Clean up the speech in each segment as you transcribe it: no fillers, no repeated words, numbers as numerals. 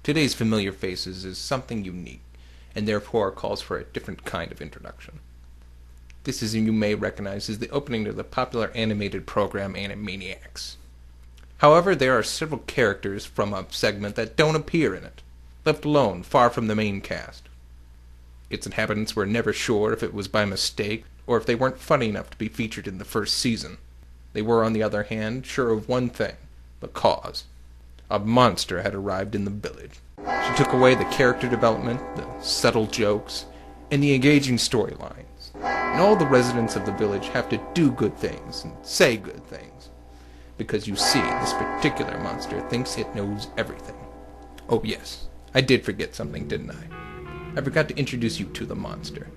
Today's Familiar Faces is something unique, and therefore calls for a different kind of introduction. This, as you may recognize, is the opening to the popular animated program Animaniacs. However, there are several characters from a segment that don't appear in it, left alone far from the main cast. Its inhabitants were never sure if it was by mistake, or if they weren't funny enough to be featured in the first season. They were, on the other hand, sure of one thing: the cause. A monster had arrived in the village. She took away the character development, the subtle jokes, and the engaging storylines. And all the residents of the village have to do good things and say good things. Because you see, this particular monster thinks it knows everything. Oh yes, I did forget something, didn't I? I forgot to introduce you to the monster.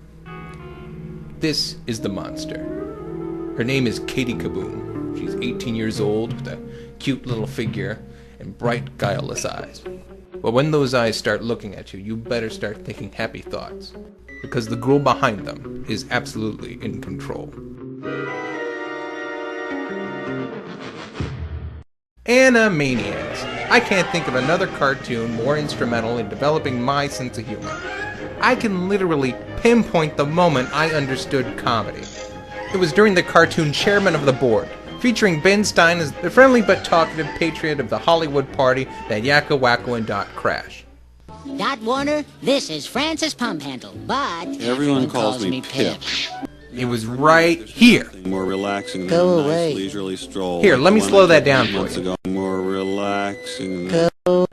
This is the monster. Her name is Katie Kaboom. She's 18 years old with a cute little figure and bright, guileless eyes. But when those eyes start looking at you, you better start thinking happy thoughts, because the girl behind them is absolutely in control. Animaniacs. I can't think of another cartoon more instrumental in developing my sense of humor. I can literally pinpoint the moment I understood comedy. It was during the cartoon Chairman of the Board, featuring Ben Stein as the friendly but talkative patriot of the Hollywood party that Yakko, Wacko, and Dot crash. Dot Warner, this is Francis Pumphandle, but everyone calls me Pip. It was right here. More relaxing Go than a away. nice leisurely stroll. Here, let me One slow I that took down for months you. ago. More relaxing. Go away.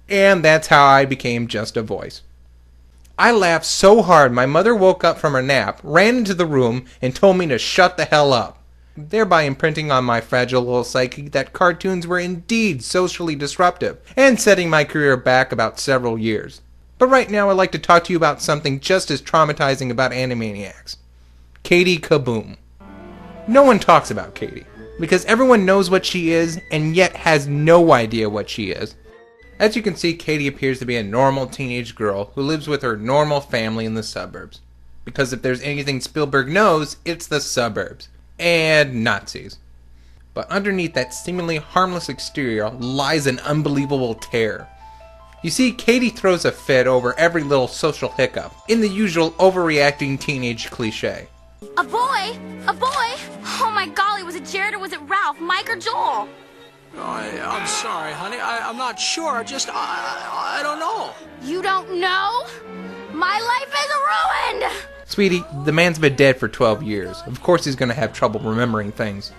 And that's how I became just a voice. I laughed so hard my mother woke up from her nap, ran into the room, and told me to shut the hell up, thereby imprinting on my fragile little psyche that cartoons were indeed socially disruptive, and setting my career back about several years. But right now I'd like to talk to you about something just as traumatizing about Animaniacs. Katie Kaboom. No one talks about Katie, because everyone knows what she is, and yet has no idea what she is. As you can see, Katie appears to be a normal teenage girl who lives with her normal family in the suburbs. Because if there's anything Spielberg knows, it's the suburbs. And Nazis. But underneath that seemingly harmless exterior lies an unbelievable terror. You see, Katie throws a fit over every little social hiccup, in the usual overreacting teenage cliche. A boy? A boy? Oh my golly, was it Jared or was it Ralph, Mike or Joel? Oh, I'm sorry, honey. I'm not sure. I don't know. You don't know? My life is ruined! Sweetie, the man's been dead for 12 years. Of course he's gonna have trouble remembering things.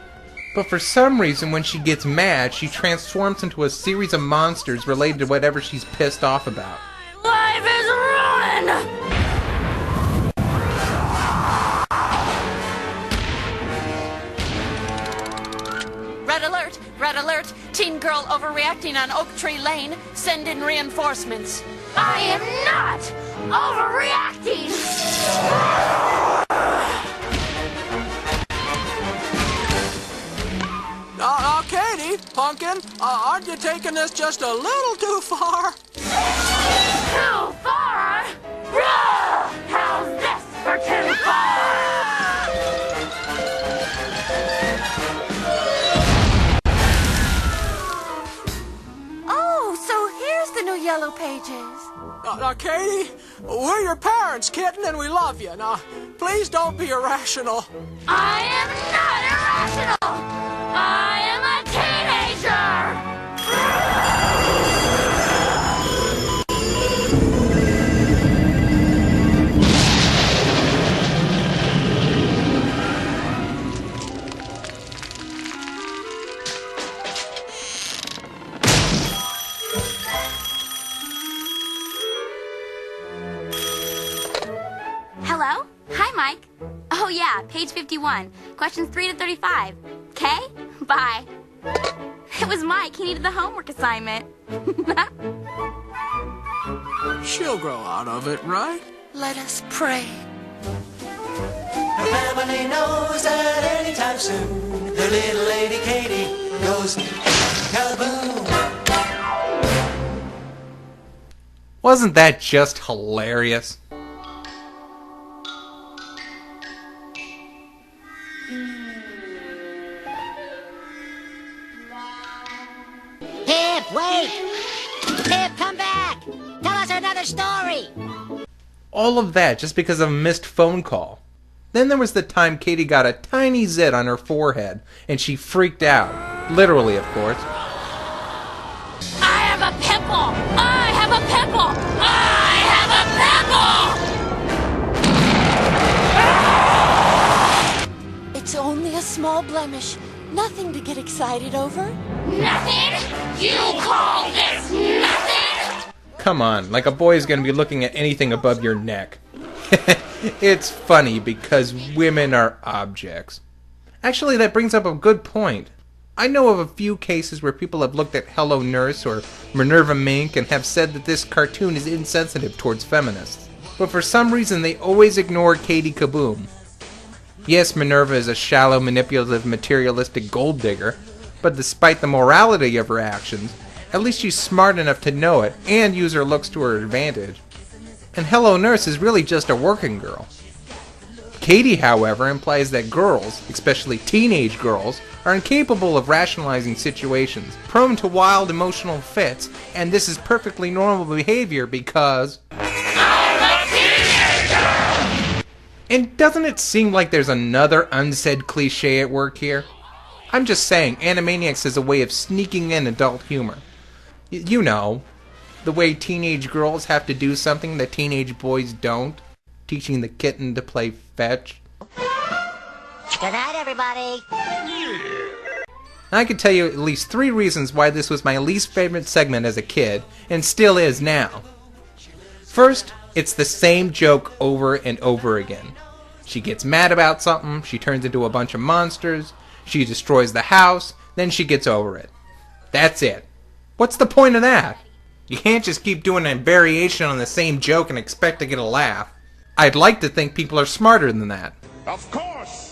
But for some reason, when she gets mad, she transforms into a series of monsters related to whatever she's pissed off about. My life is ruined! Red alert! Red alert! Teen girl overreacting on Oak Tree Lane. Send in reinforcements. I am not overreacting! Katie, Pumpkin, aren't you taking this just a little too far? Too far? How's this for too far? Oh, so here's the new Yellow Pages. Katie, we're your parents, kitten, and we love you. Now, please don't be irrational. I am not irrational! I am a teenager! Hello? Hi, Mike. Oh yeah, page 51. Questions 3 to 35. Okay? Bye. It was Mike. He needed the homework assignment. She'll grow out of it, right? Let us pray. Her family knows that anytime soon their little lady Katie goes kaboom. Wasn't that just hilarious? Pip, wait! Pip, come back! Tell us another story! All of that just because of a missed phone call. Then there was the time Katie got a tiny zit on her forehead, and she freaked out. Literally, of course. I have a pimple! I have a pimple! I have a pimple! It's only a small blemish. Nothing to get excited over. Nothing? You call this nothing? Come on, like a boy is going to be looking at anything above your neck. It's funny because women are objects. Actually, that brings up a good point. I know of a few cases where people have looked at Hello Nurse or Minerva Mink and have said that this cartoon is insensitive towards feminists. But for some reason, they always ignore Katie Kaboom. Yes, Minerva is a shallow, manipulative, materialistic gold digger, but despite the morality of her actions, at least she's smart enough to know it and use her looks to her advantage. And Hello Nurse is really just a working girl. Katie, however, implies that girls, especially teenage girls, are incapable of rationalizing situations, prone to wild emotional fits, and this is perfectly normal behavior because... And doesn't it seem like there's another unsaid cliche at work here? I'm just saying, Animaniacs is a way of sneaking in adult humor. You know, the way teenage girls have to do something that teenage boys don't. Teaching the kitten to play fetch. Good night, everybody! I could tell you at least 3 reasons why this was my least favorite segment as a kid, and still is now. First, it's the same joke over and over again. She gets mad about something, she turns into a bunch of monsters, she destroys the house, then she gets over it. That's it. What's the point of that? You can't just keep doing a variation on the same joke and expect to get a laugh. I'd like to think people are smarter than that. Of course!